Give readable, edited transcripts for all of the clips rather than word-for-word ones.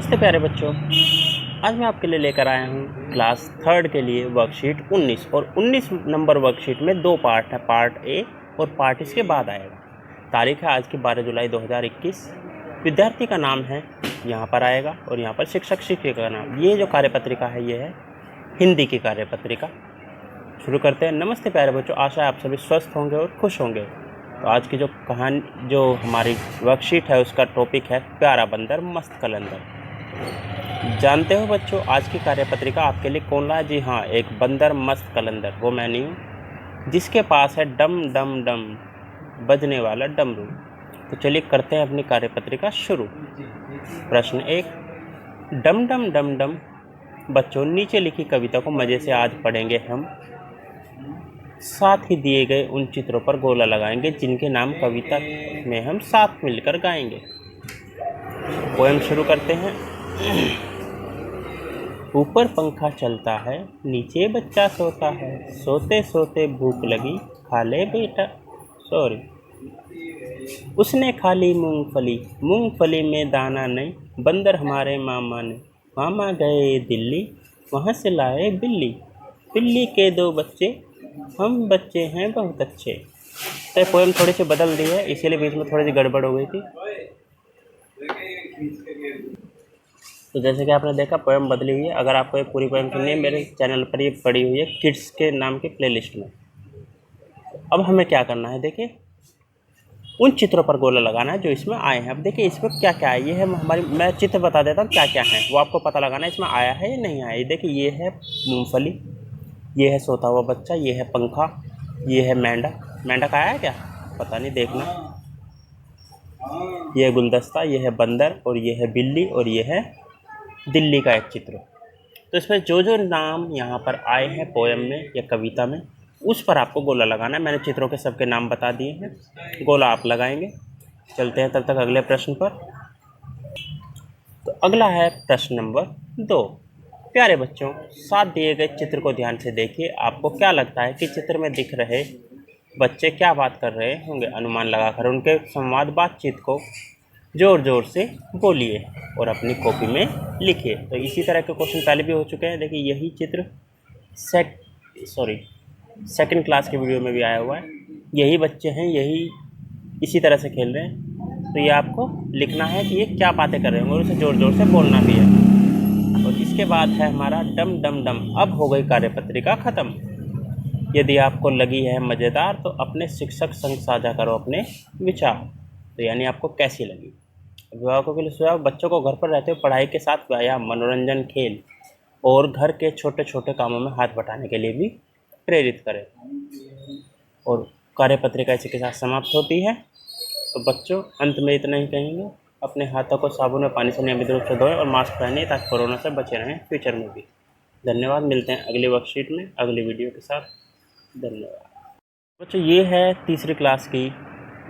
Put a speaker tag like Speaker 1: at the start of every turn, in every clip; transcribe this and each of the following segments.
Speaker 1: नमस्ते प्यारे बच्चों। आज मैं आपके लिए लेकर आया हूँ क्लास थर्ड के लिए वर्कशीट 19 और 19 नंबर वर्कशीट में दो पार्ट है, पार्ट ए और पार्ट इसके बाद आएगा। तारीख है आज की 12 जुलाई 2021। विद्यार्थी का नाम है यहाँ पर आएगा और यहाँ पर शिक्षक शिक्षिका का नाम। ये जो कार्यपत्रिका है ये है हिंदी की कार्यपत्रिका। शुरू करते हैं। नमस्ते प्यारे बच्चों, आशा है आप सभी स्वस्थ होंगे और खुश होंगे। तो आज की जो हमारी वर्कशीट है उसका टॉपिक है प्यारा बंदर मस्त कलंदर। जानते हो बच्चों आज की कार्यपत्रिका आपके लिए कौन लाया? जी हाँ, एक बंदर मस्त कलंदर, वो मैं नहीं हूँ, जिसके पास है डम डम डम बजने वाला डमरू। तो चलिए करते हैं अपनी कार्यपत्रिका शुरू। प्रश्न 1, डम डम डम डम। बच्चों नीचे लिखी कविता को मज़े से आज पढ़ेंगे हम, साथ ही दिए गए उन चित्रों पर गोला लगाएंगे जिनके नाम कविता में हम साथ मिलकर गाएंगे। पोएम शुरू करते हैं। ऊपर पंखा चलता है, नीचे बच्चा सोता है, सोते सोते भूख लगी, खा ले बेटा। उसने खा ली मूंगफली, मूंगफली में दाना नहीं, बंदर हमारे मामा ने। मामा गए दिल्ली, वहाँ से लाए बिल्ली, बिल्ली के 2 बच्चे, हम बच्चे हैं बहुत अच्छे। तो पोएम थोड़ी सी बदल दी है, इसीलिए बीच में थोड़ी सी गड़बड़ हो गई थी। तो जैसे कि आपने देखा पोएम बदली हुई है। अगर आपको ये पूरी पोएम सुननी है मेरे चैनल पर ये पड़ी हुई है किड्स के नाम के प्लेलिस्ट में। अब हमें क्या करना है, देखिए उन चित्रों पर गोला लगाना है जो इसमें आए हैं। अब देखिए इसमें क्या क्या है, ये है हमारी, मैं चित्र बता देता हूँ क्या क्या है, वो आपको पता लगाना है इसमें आया है या नहीं आया। देखिए ये है मूंगफली, ये है सोता हुआ बच्चा, ये है पंखा, ये है मेंढक। मेंढक आया है क्या? पता नहीं, देखना। ये है गुलदस्ता, ये है बंदर और ये है बिल्ली और ये है दिल्ली का एक चित्र। तो इसमें जो जो नाम यहाँ पर आए हैं पोएम में या कविता में, उस पर आपको गोला लगाना है। मैंने चित्रों के सबके नाम बता दिए हैं, गोला आप लगाएंगे। चलते हैं तब तक अगले प्रश्न पर। तो अगला है प्रश्न नंबर 2। प्यारे बच्चों, साथ दिए गए चित्र को ध्यान से देखिए। आपको क्या लगता है कि चित्र में दिख रहे बच्चे क्या बात कर रहे होंगे? अनुमान लगाकर उनके संवाद बातचीत को ज़ोर ज़ोर से बोलिए और अपनी कॉपी में लिखिए। तो इसी तरह के क्वेश्चन पहले भी हो चुके हैं। देखिए यही चित्र सेकंड क्लास की वीडियो में भी आया हुआ है। यही बच्चे हैं, यही इसी तरह से खेल रहे हैं। तो ये आपको लिखना है कि ये क्या बातें कर रहे हैं और उसे ज़ोर ज़ोर से बोलना भी है। और इसके बाद है हमारा डम डम डम। अब हो गई कार्यपत्रिका ख़त्म। यदि आपको लगी है मज़ेदार तो अपने शिक्षक संग साझा करो अपने विचार। तो यानी आपको कैसी लगी? अभिभावकों के लिए सुझाव, बच्चों को घर पर रहते हुए पढ़ाई के साथ व्यायाम, मनोरंजन, खेल और घर के छोटे छोटे कामों में हाथ बटाने के लिए भी प्रेरित करें। और कार्यपत्रिका इसी के साथ समाप्त होती है। तो बच्चों अंत में इतना ही कहेंगे, अपने हाथों को साबुन और पानी से नियमित रूप से धोएं और मास्क पहनिए ताकि कोरोना से बचे रहें फ्यूचर में भी। धन्यवाद। मिलते हैं अगली वर्कशीट में अगली वीडियो के साथ। धन्यवाद बच्चों। ये है तीसरी क्लास की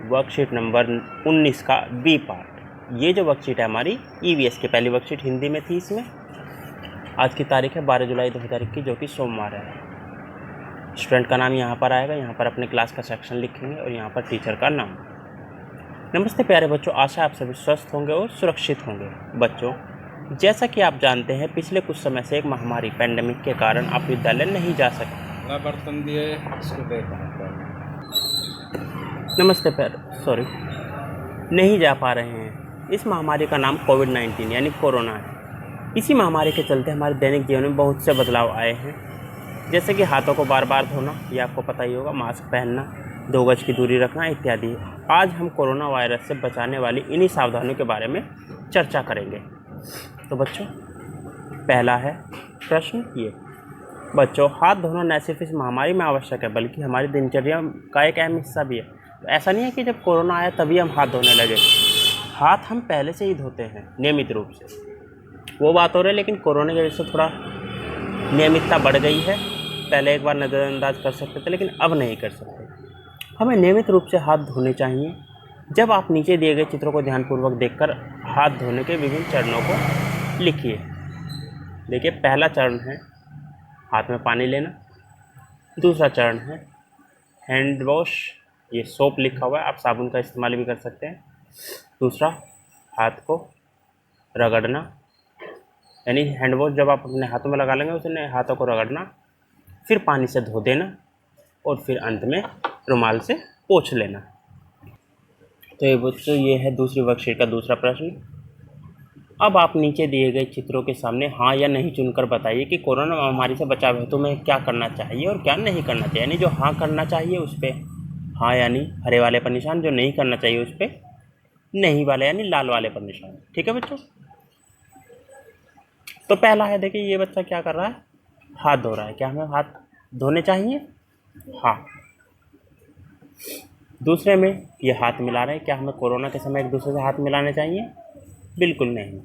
Speaker 1: वर्कशीट नंबर 19 का बी पार्ट। ये जो वर्कशीट है हमारी ईवीएस की पहली वर्कशीट हिंदी में थी। इसमें आज की तारीख है 12 जुलाई 2021 जो कि सोमवार है। स्टूडेंट का नाम यहाँ पर आएगा, यहाँ पर अपने क्लास का सेक्शन लिखेंगे और यहाँ पर टीचर का नाम। नमस्ते प्यारे बच्चों, आशा आप सभी स्वस्थ होंगे और सुरक्षित होंगे। बच्चों जैसा कि आप जानते हैं पिछले कुछ समय से एक महामारी पैंडेमिक के कारण आप विद्यालय नहीं जा सके।
Speaker 2: बर्तन दिए इसको
Speaker 1: नमस्ते नहीं जा पा रहे हैं। इस महामारी का नाम कोविड-19 यानी कोरोना है। इसी महामारी के चलते हमारे दैनिक जीवन में बहुत से बदलाव आए हैं, जैसे कि हाथों को बार बार धोना, ये आपको पता ही होगा, मास्क पहनना, 2 गज की दूरी रखना इत्यादि। आज हम कोरोना वायरस से बचाने वाली इन्हीं सावधानियों के बारे में चर्चा करेंगे। तो बच्चों पहला है प्रश्न ये, बच्चों हाथ धोना न सिर्फ इस महामारी में आवश्यक है बल्कि हमारी दिनचर्या का एक अहम हिस्सा भी है। तो ऐसा नहीं है कि जब कोरोना आया तभी हम हाथ धोने लगे, हाथ हम पहले से ही धोते हैं नियमित रूप से। वो बात हो रही है, लेकिन कोरोना की वजह से थोड़ा नियमितता बढ़ गई है। पहले एक बार नज़रअंदाज कर सकते थे लेकिन अब नहीं कर सकते। हमें नियमित रूप से हाथ धोने चाहिए। जब आप नीचे दिए गए चित्रों को ध्यानपूर्वक देखकर हाथ धोने के विभिन्न चरणों को लिखिए। देखिए पहला चरण है हाथ में पानी लेना, दूसरा चरण है हैंड वॉश, ये सोप लिखा हुआ है, आप साबुन का इस्तेमाल भी कर सकते हैं। दूसरा हाथ को रगड़ना, यानी हैंड वॉश जब आप अपने हाथों में लगा लेंगे उसने हाथों को रगड़ना, फिर पानी से धो देना और फिर अंत में रुमाल से पोंछ लेना। तो ये बच्चों ये है दूसरी वर्कशीट का दूसरा प्रश्न। अब आप नीचे दिए गए चित्रों के सामने हाँ या नहीं चुनकर बताइए कि कोरोना महामारी से बचाव हेतु में क्या करना चाहिए और क्या नहीं करना चाहिए। यानी जो हाँ करना चाहिए उस पर हाँ यानी हरे वाले पर निशान, जो नहीं करना चाहिए उस पर नहीं वाले यानी लाल वाले पर निशान। ठीक है बच्चों। तो पहला है, देखिए ये बच्चा क्या कर रहा है, हाथ धो रहा है। क्या हमें हाथ धोने चाहिए? हाँ। दूसरे में ये हाथ मिला रहे हैं। क्या हमें कोरोना के समय एक दूसरे से हाथ मिलाने चाहिए? बिल्कुल नहीं।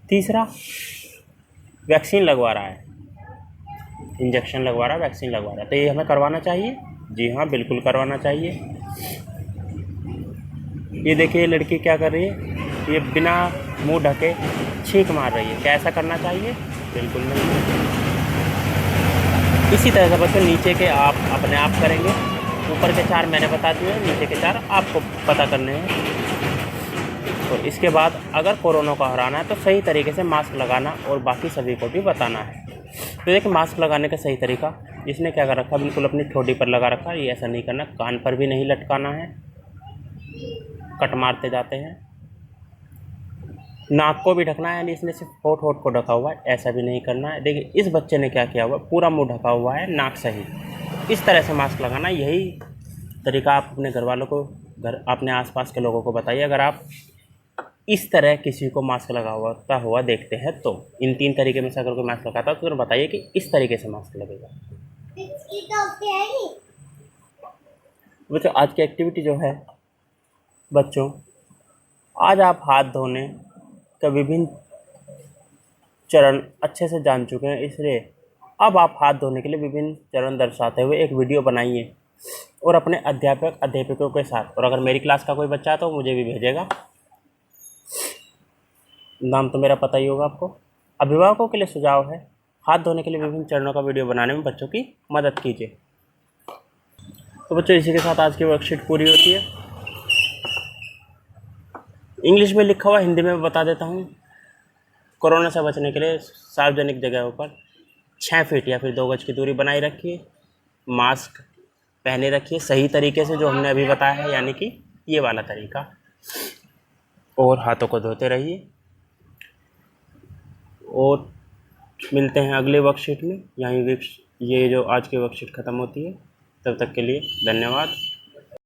Speaker 1: तीसरा, वैक्सीन लगवा रहा है, इंजेक्शन लगवा रहा है, वैक्सीन लगवा रहा है, तो ये हमें करवाना चाहिए? जी हाँ, बिल्कुल करवाना चाहिए। ये देखिए ये लड़की क्या कर रही है, ये बिना मुंह ढके छींक मार रही है। क्या ऐसा करना चाहिए? बिल्कुल नहीं। इसी तरह से बच्चों नीचे के आप अपने आप करेंगे। ऊपर के 4 मैंने बता दिए हैं, नीचे के 4 आपको पता करने हैं। और इसके बाद अगर कोरोना को हराना है तो सही तरीके से मास्क लगाना और बाकी सभी को भी बताना है। तो देखिए मास्क लगाने का सही तरीका, इसने क्या कर रखा, बिल्कुल अपनी ठोड़ी पर लगा रखा है। ये ऐसा नहीं करना, कान पर भी नहीं लटकाना है, कट मारते जाते हैं। नाक को भी ढकना है, यानी इसने सिर्फ होठ को ढका हुआ है, ऐसा भी नहीं करना है। देखिए इस बच्चे ने क्या किया हुआ, पूरा मुंह ढका हुआ है, नाक सहित। इस तरह से मास्क लगाना, यही तरीका आप अपने घर वालों को, अपने आसपास के लोगों को बताइए। अगर आप इस तरह किसी को मास्क लगा हुआ देखते हैं तो इन 3 तरीके में से अगर कोई मास्क लगाता है तो बताइए कि इस तरीके से मास्क लगेगा। बच्चों आज की एक्टिविटी जो है, बच्चों आज आप हाथ धोने का विभिन्न चरण अच्छे से जान चुके हैं, इसलिए अब आप हाथ धोने के लिए विभिन्न चरण दर्शाते हुए एक वीडियो बनाइए और अपने अध्यापकों के साथ, और अगर मेरी क्लास का कोई बच्चा है तो मुझे भी भेजेगा, नाम तो मेरा पता ही होगा आपको। अभिभावकों के लिए सुझाव है, हाथ धोने के लिए विभिन्न चरणों का वीडियो बनाने में बच्चों की मदद कीजिए। तो बच्चों इसी के साथ आज की वर्कशीट पूरी होती है। इंग्लिश में लिखा हुआ हिंदी में बता देता हूँ। कोरोना से बचने के लिए सार्वजनिक जगहों पर 6 फीट या फिर 2 गज की दूरी बनाए रखिए, मास्क पहने रखिए सही तरीके से जो हमने अभी बताया है, यानी कि ये वाला तरीका, और हाथों को धोते रहिए। और मिलते हैं अगले वर्कशीट में। यहीं ये जो आज की वर्कशीट ख़त्म होती है। तब तक के लिए धन्यवाद।